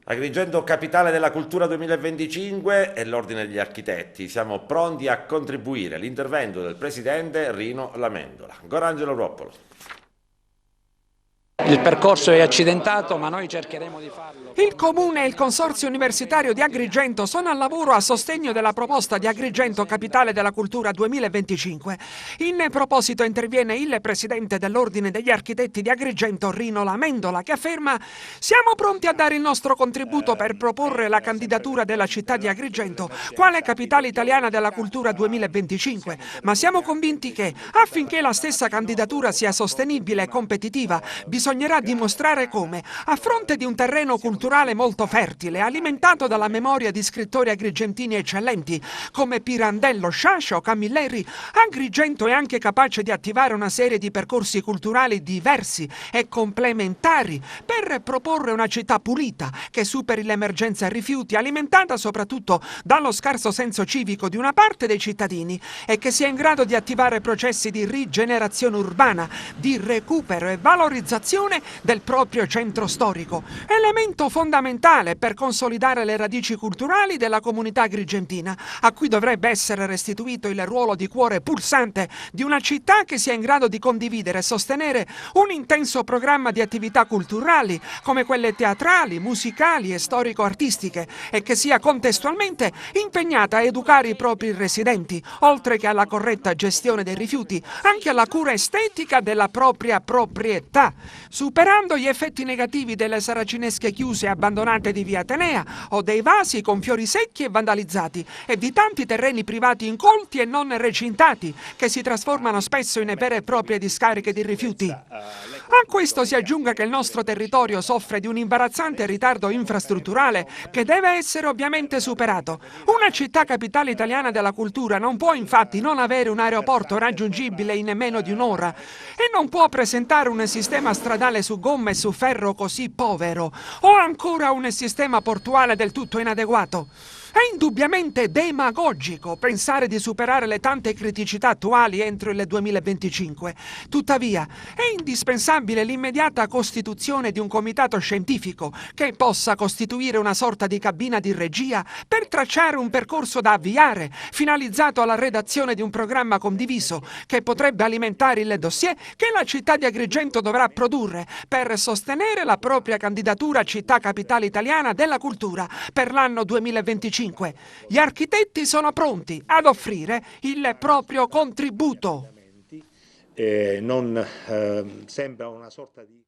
Agrigento capitale della cultura 2025 e l'Ordine degli Architetti. Siamo pronti a contribuire all'intervento del presidente Rino Lamendola. Gorangelo Roppolo. Il percorso è accidentato, ma noi cercheremo di farlo. Il Comune e il Consorzio Universitario di Agrigento sono al lavoro a sostegno della proposta di Agrigento Capitale della Cultura 2025. In proposito interviene il presidente dell'Ordine degli Architetti di Agrigento, Rino Lamendola, che afferma: siamo pronti a dare il nostro contributo per proporre la candidatura della città di Agrigento quale Capitale Italiana della Cultura 2025, ma siamo convinti che, affinché la stessa candidatura sia sostenibile e competitiva, bisognerà dimostrare come, a fronte di un terreno culturale molto fertile, alimentato dalla memoria di scrittori agrigentini eccellenti come Pirandello, Sciascia o Camilleri, Agrigento è anche capace di attivare una serie di percorsi culturali diversi e complementari per proporre una città pulita che superi l'emergenza rifiuti, alimentata soprattutto dallo scarso senso civico di una parte dei cittadini, e che sia in grado di attivare processi di rigenerazione urbana, di recupero e valorizzazione del proprio centro storico, elemento fondamentale per consolidare le radici culturali della comunità agrigentina, a cui dovrebbe essere restituito il ruolo di cuore pulsante di una città che sia in grado di condividere e sostenere un intenso programma di attività culturali come quelle teatrali, musicali e storico-artistiche, e che sia contestualmente impegnata a educare i propri residenti, oltre che alla corretta gestione dei rifiuti, anche alla cura estetica della propria proprietà, superando gli effetti negativi delle saracinesche chiuse e abbandonate di via Atenea, o dei vasi con fiori secchi e vandalizzati, e di tanti terreni privati incolti e non recintati, che si trasformano spesso in vere e proprie discariche di rifiuti. A questo si aggiunga che il nostro territorio soffre di un imbarazzante ritardo infrastrutturale che deve essere ovviamente superato. Una città capitale italiana della cultura non può infatti non avere un aeroporto raggiungibile in meno di un'ora, e non può presentare un sistema stradale su gomma e su ferro così povero, o ancora un sistema portuale del tutto inadeguato. È indubbiamente demagogico pensare di superare le tante criticità attuali entro il 2025. Tuttavia, è indispensabile l'immediata costituzione di un comitato scientifico che possa costituire una sorta di cabina di regia per tracciare un percorso da avviare, finalizzato alla redazione di un programma condiviso che potrebbe alimentare il dossier che la città di Agrigento dovrà produrre per sostenere la propria candidatura a città capitale italiana della cultura per l'anno 2025. Gli architetti sono pronti ad offrire il proprio contributo. Non sembra una sorta di